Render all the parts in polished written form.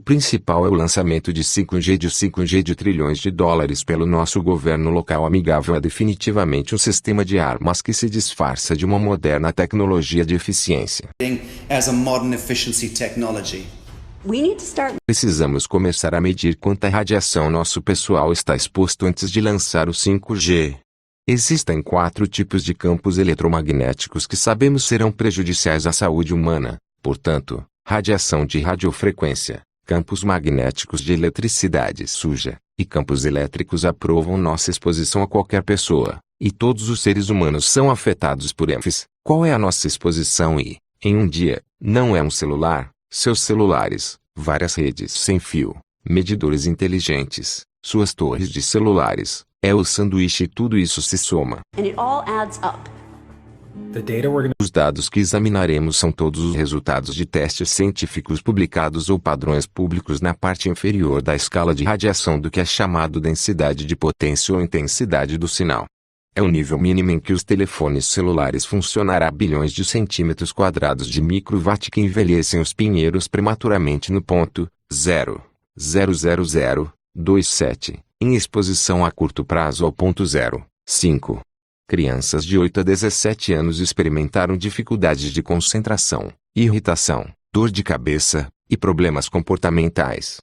principal é o lançamento de 5G de trilhões de dólares pelo nosso governo local amigável. É definitivamente um sistema de armas que se disfarça de uma moderna tecnologia de eficiência. As a modern efficiency technology. Precisamos começar a medir quanta radiação nosso pessoal está exposto antes de lançar o 5G. Existem 4 tipos de campos eletromagnéticos que sabemos serão prejudiciais à saúde humana, portanto, radiação de radiofrequência, campos magnéticos de eletricidade suja, e campos elétricos aprovam nossa exposição a qualquer pessoa, e todos os seres humanos são afetados por eles. Qual é a nossa exposição e, em um dia, não é um celular, seus celulares, várias redes sem fio, medidores inteligentes, suas torres de celulares, é o sanduíche e tudo isso se soma. Os dados que examinaremos são todos os resultados de testes científicos publicados ou padrões públicos na parte inferior da escala de radiação do que é chamado densidade de potência ou intensidade do sinal. É o nível mínimo em que os telefones celulares funcionarão a bilhões de centímetros quadrados de microwatt que envelhecem os pinheiros prematuramente no ponto 0,00027, em exposição a curto prazo ao ponto 0,5. Crianças de 8 a 17 anos experimentaram dificuldades de concentração, irritação, dor de cabeça e problemas comportamentais.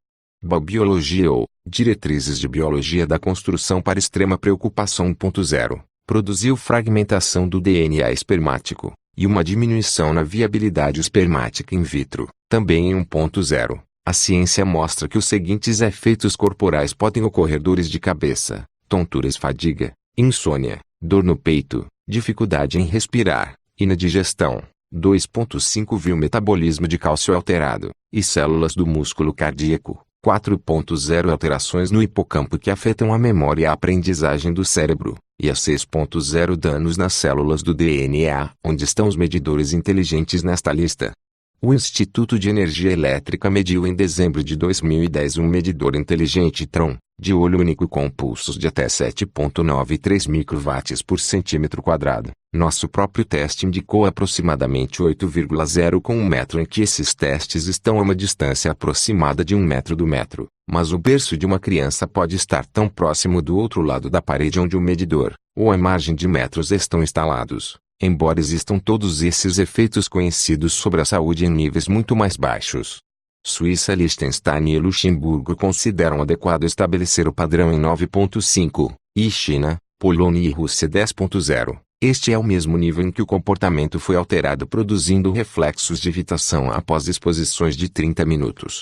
Biologia ou Diretrizes de Biologia da Construção para Extrema Preocupação 1.0 produziu fragmentação do DNA espermático e uma diminuição na viabilidade espermática in vitro. Também em 1.0, a ciência mostra que os seguintes efeitos corporais podem ocorrer: dores de cabeça, tonturas, fadiga, insônia, dor no peito, dificuldade em respirar, inadigestão. 2.5 metabolismo de cálcio alterado, e células do músculo cardíaco. 4.0 alterações no hipocampo que afetam a memória e a aprendizagem do cérebro, e a 6.0 danos nas células do DNA. Onde estão os medidores inteligentes nesta lista? O Instituto de Energia Elétrica mediu em dezembro de 2010 um medidor inteligente Tron, de olho único com pulsos de até 7.93 microwatts por centímetro quadrado. Nosso próprio teste indicou aproximadamente 8,0 com 1 metro, em que esses testes estão a uma distância aproximada de 1 metro do metro, mas o berço de uma criança pode estar tão próximo do outro lado da parede onde o medidor, ou a margem de metros estão instalados. Embora existam todos esses efeitos conhecidos sobre a saúde em níveis muito mais baixos. Suíça, Liechtenstein e Luxemburgo consideram adequado estabelecer o padrão em 9.5, e China, Polônia e Rússia 10.0. Este é o mesmo nível em que o comportamento foi alterado, produzindo reflexos de irritação após exposições de 30 minutos.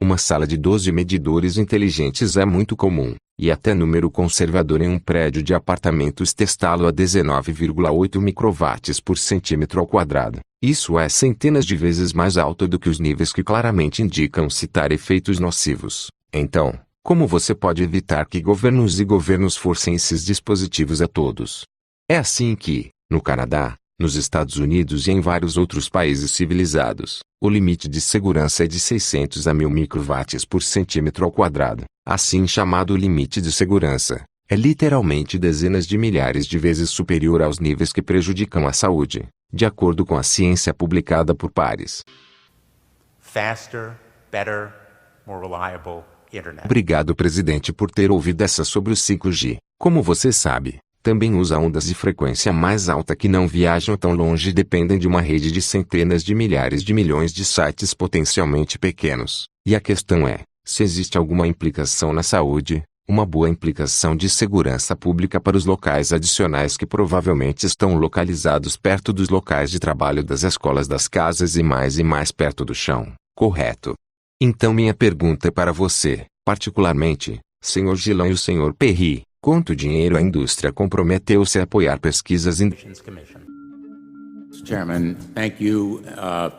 Uma sala de 12 medidores inteligentes é muito comum, e até número conservador em um prédio de apartamentos testá-lo a 19,8 microwatts por centímetro ao quadrado. Isso é centenas de vezes mais alto do que os níveis que claramente indicam citar efeitos nocivos. Então, como você pode evitar que governos e governos forcem esses dispositivos a todos? É assim que, no Canadá, nos Estados Unidos e em vários outros países civilizados, o limite de segurança é de 600 a 1000 microwatts por centímetro ao quadrado. Assim chamado limite de segurança, é literalmente dezenas de milhares de vezes superior aos níveis que prejudicam a saúde, de acordo com a ciência publicada por pares. Faster, better, more reliable internet. Obrigado, presidente, por ter ouvido essa sobre o 5G. Como você sabe, também usa ondas de frequência mais alta que não viajam tão longe e dependem de uma rede de centenas de milhares de milhões de sites potencialmente pequenos. E a questão é, se existe alguma implicação na saúde, uma boa implicação de segurança pública para os locais adicionais que provavelmente estão localizados perto dos locais de trabalho, das escolas, das casas e mais perto do chão, correto? Então minha pergunta é para você, particularmente, Sr. Gillan e o Sr. Perry. Quanto dinheiro a indústria comprometeu-se a apoiar pesquisas Chairman, thank you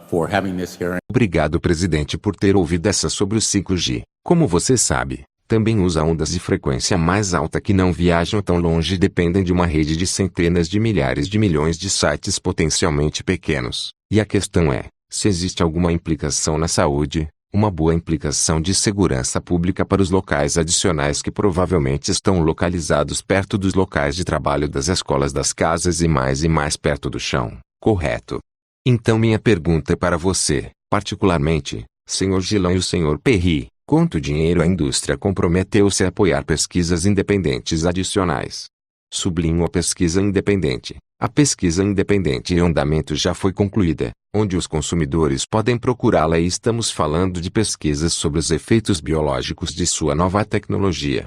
for having this hearing. Obrigado, presidente, por ter ouvido essa sobre o 5G. Como você sabe, também usa ondas de frequência mais alta que não viajam tão longe e dependem de uma rede de centenas de milhares de milhões de sites potencialmente pequenos. E a questão é, se existe alguma implicação na saúde, uma boa implicação de segurança pública para os locais adicionais que provavelmente estão localizados perto dos locais de trabalho, das escolas, das casas e mais perto do chão, correto? Então minha pergunta é para você, particularmente, Sr. Gillan e o Sr. Perry, quanto dinheiro a indústria comprometeu-se a apoiar pesquisas independentes adicionais. Sublinho a pesquisa independente. A pesquisa independente em andamento já foi concluída, onde os consumidores podem procurá-la e estamos falando de pesquisas sobre os efeitos biológicos de sua nova tecnologia.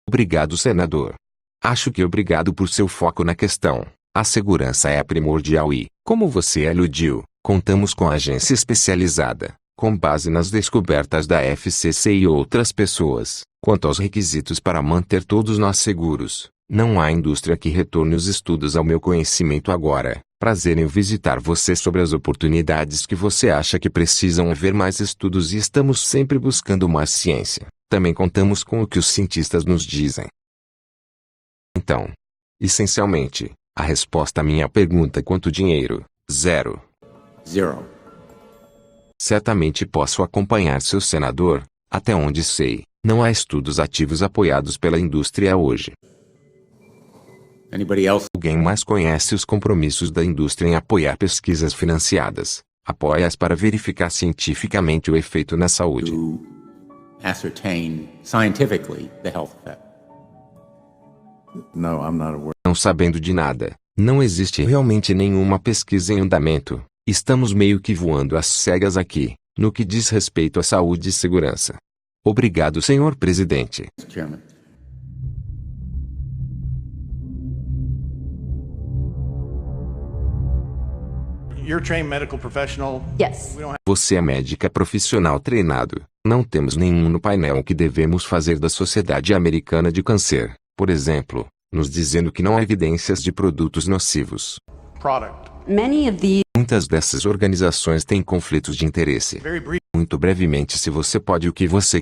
Obrigado, senador. Acho que obrigado por seu foco na questão. A segurança é primordial e, como você aludiu, contamos com a agência especializada, com base nas descobertas da FCC e outras pessoas, quanto aos requisitos para manter todos nós seguros. Não há indústria que retorne os estudos ao meu conhecimento agora. Prazer em visitar você sobre as oportunidades que você acha que precisam haver mais estudos e estamos sempre buscando mais ciência. Também contamos com o que os cientistas nos dizem. Então, essencialmente, a resposta à minha pergunta quanto dinheiro, 0. Certamente posso acompanhar seu senador, até onde sei, não há estudos ativos apoiados pela indústria hoje. Anybody else? Alguém mais conhece os compromissos da indústria em apoiar pesquisas financiadas? Apoia-as para verificar cientificamente o efeito na saúde. To ascertain scientifically the health effect. No, I'm not aware. Não sabendo de nada, não existe realmente nenhuma pesquisa em andamento. Estamos meio que voando às cegas aqui, no que diz respeito à saúde e segurança. Obrigado, senhor presidente. Mr. Chairman. You're a trained medical professional. Yes. We don't have Você é médica profissional treinado. Não temos nenhum no painel que devemos fazer da Sociedade Americana de Câncer, por exemplo, nos dizendo que não há evidências de produtos nocivos. product. Many of these Muitas dessas organizações têm conflitos de interesse. Very brief. Muito brevemente, se você pode,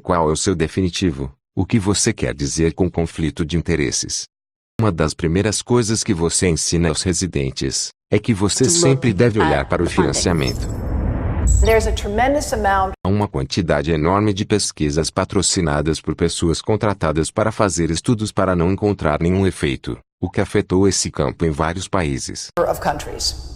qual é o seu definitivo? O que você quer dizer com conflito de interesses? Uma das primeiras coisas que você ensina aos residentes é que você sempre deve olhar para o financiamento. There's a tremendous amount Há uma quantidade enorme de pesquisas patrocinadas por pessoas contratadas para fazer estudos para não encontrar nenhum efeito, o que afetou esse campo em vários países. of countries.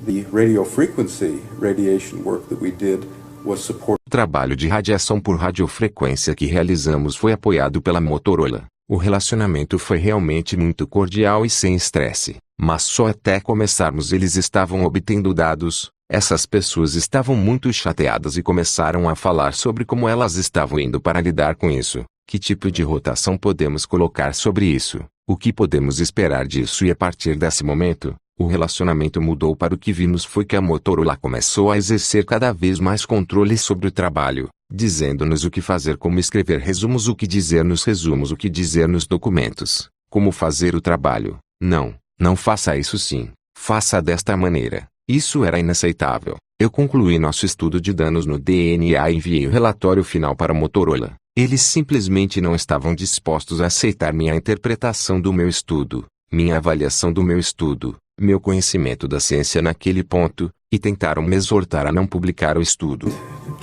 The radio frequency radiation work that we did was supported. O trabalho de radiação por radiofrequência que realizamos foi apoiado pela Motorola. O relacionamento foi realmente muito cordial e sem estresse, mas só até começarmos eles estavam obtendo dados. Essas pessoas estavam muito chateadas e começaram a falar sobre como elas estavam indo para lidar com isso. Que tipo de rotação podemos colocar sobre isso? O que podemos esperar disso? E a partir desse momento, o relacionamento mudou para o que vimos foi que a Motorola começou a exercer cada vez mais controle sobre o trabalho, dizendo-nos o que fazer, como escrever resumos, o que dizer nos resumos, o que dizer nos documentos, como fazer o trabalho. Não faça isso sim, faça desta maneira. Isso era inaceitável. Eu concluí nosso estudo de danos no DNA e enviei o relatório final para a Motorola. Eles simplesmente não estavam dispostos a aceitar minha interpretação do meu estudo, minha avaliação do meu estudo, meu conhecimento da ciência naquele ponto, e tentaram me exortar a não publicar o estudo.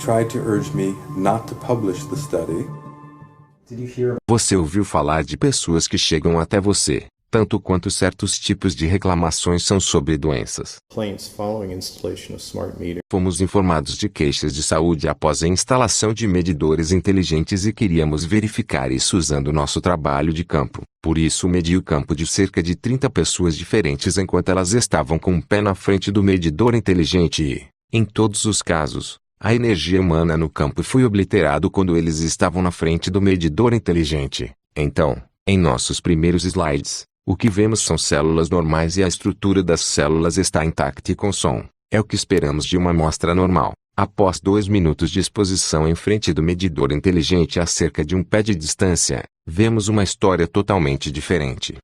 Tried to urge me not to publish the study. Você ouviu falar de pessoas que chegam até você, tanto quanto certos tipos de reclamações são sobre doenças. Complaints following installation of smart meters. Fomos informados de queixas de saúde após a instalação de medidores inteligentes e queríamos verificar isso usando nosso trabalho de campo. Por isso medi o campo de cerca de 30 pessoas diferentes enquanto elas estavam com um pé na frente do medidor inteligente e, em todos os casos, a energia humana no campo foi obliterado quando eles estavam na frente do medidor inteligente. Então, em nossos primeiros slides, o que vemos são células normais e a estrutura das células está intacta e com som. É o que esperamos de uma amostra normal. Após 2 minutos de exposição em frente do medidor inteligente a cerca de um pé de distância, vemos uma história totalmente diferente.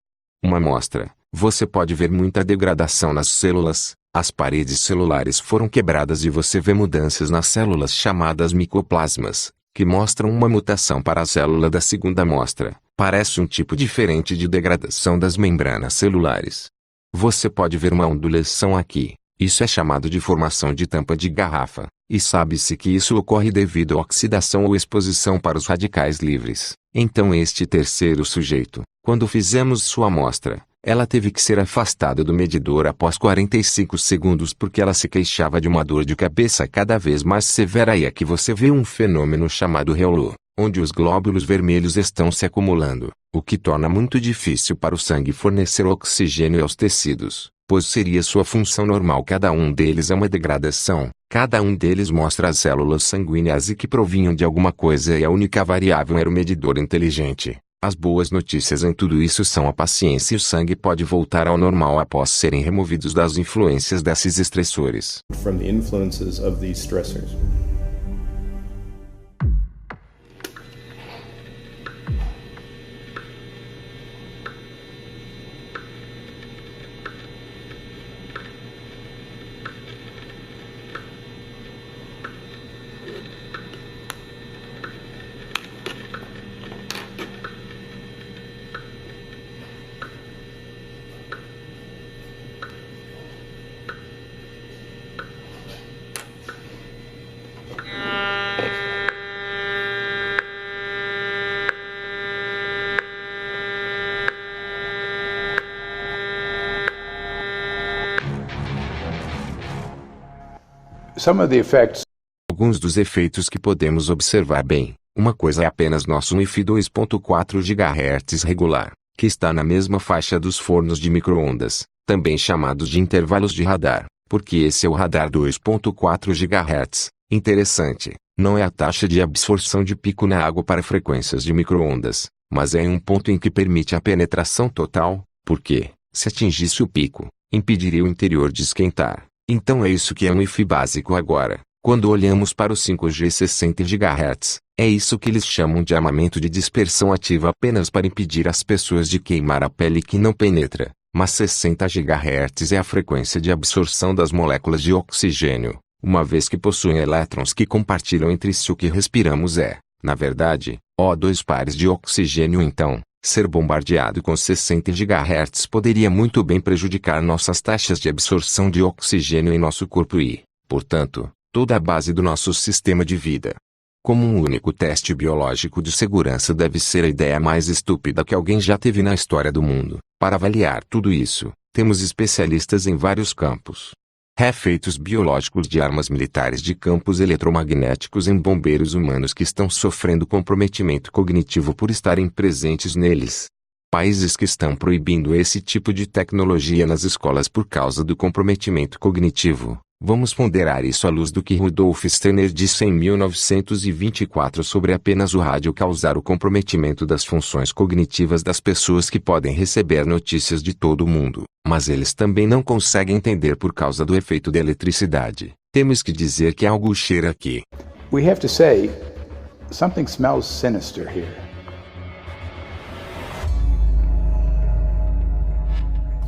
Uma amostra, você pode ver muita degradação nas células, as paredes celulares foram quebradas e você vê mudanças nas células chamadas micoplasmas, que mostram uma mutação para a célula da segunda amostra. Parece um tipo diferente de degradação das membranas celulares. Você pode ver uma ondulação aqui. Isso é chamado de formação de tampa de garrafa, e sabe-se que isso ocorre devido à oxidação ou exposição para os radicais livres. Então este terceiro sujeito, quando fizemos sua amostra, Ela teve que ser afastada do medidor após 45 segundos porque ela se queixava de uma dor de cabeça cada vez mais severa e aqui você vê um fenômeno chamado Reolo, onde os glóbulos vermelhos estão se acumulando, o que torna muito difícil para o sangue fornecer oxigênio aos tecidos, pois seria sua função normal. Cada um deles é uma degradação, cada um deles mostra as células sanguíneas e que provinham de alguma coisa e a única variável era o medidor inteligente. As boas notícias em tudo isso são a paciência e o sangue pode voltar ao normal após serem removidos das influências desses estressores. From the influences of these stressors. Some of the effects. Alguns dos efeitos que podemos observar bem. Uma coisa é apenas nosso Wi-Fi 2.4 GHz regular, que está na mesma faixa dos fornos de micro-ondas, também chamados de intervalos de radar, porque esse é o radar 2.4 GHz. Interessante, não é a taxa de absorção de pico na água para frequências de micro-ondas, mas é um ponto em que permite a penetração total, porque, se atingisse o pico, impediria o interior de esquentar. Então é isso que é um Wi-Fi básico agora. Quando olhamos para o 5G 60 GHz, é isso que eles chamam de armamento de dispersão ativa apenas para impedir as pessoas de queimar a pele que não penetra. Mas 60 GHz é a frequência de absorção das moléculas de oxigênio, uma vez que possuem elétrons que compartilham entre si o que respiramos é, na verdade, O2 pares de oxigênio. Então, ser bombardeado com 60 GHz poderia muito bem prejudicar nossas taxas de absorção de oxigênio em nosso corpo e, portanto, toda a base do nosso sistema de vida. Como um único teste biológico de segurança deve ser a ideia mais estúpida que alguém já teve na história do mundo. Para avaliar tudo isso, temos especialistas em vários campos. Efeitos biológicos de armas militares de campos eletromagnéticos em bombeiros humanos que estão sofrendo comprometimento cognitivo por estarem presentes neles. Países que estão proibindo esse tipo de tecnologia nas escolas por causa do comprometimento cognitivo. Vamos ponderar isso à luz do que Rudolf Steiner disse em 1924 sobre apenas o rádio causar o comprometimento das funções cognitivas das pessoas que podem receber notícias de todo o mundo, mas eles também não conseguem entender por causa do efeito da eletricidade. Temos que dizer que algo cheira aqui. We have to say, something smells sinister here.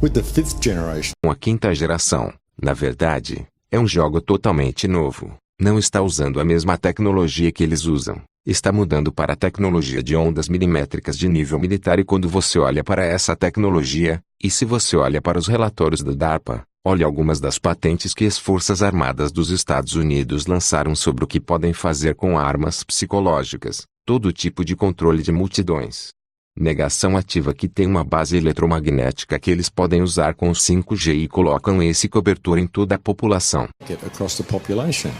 With the fifth generation. Com a quinta geração, na verdade, é um jogo totalmente novo. Não está usando a mesma tecnologia que eles usam. Está mudando para a tecnologia de ondas milimétricas de nível militar e quando você olha para essa tecnologia, e se você olha para os relatórios da DARPA, olhe algumas das patentes que as Forças Armadas dos Estados Unidos lançaram sobre o que podem fazer com armas psicológicas, todo tipo de controle de multidões. Negação ativa que tem uma base eletromagnética que eles podem usar com o 5G e colocam esse cobertor em toda a população. Get across the population.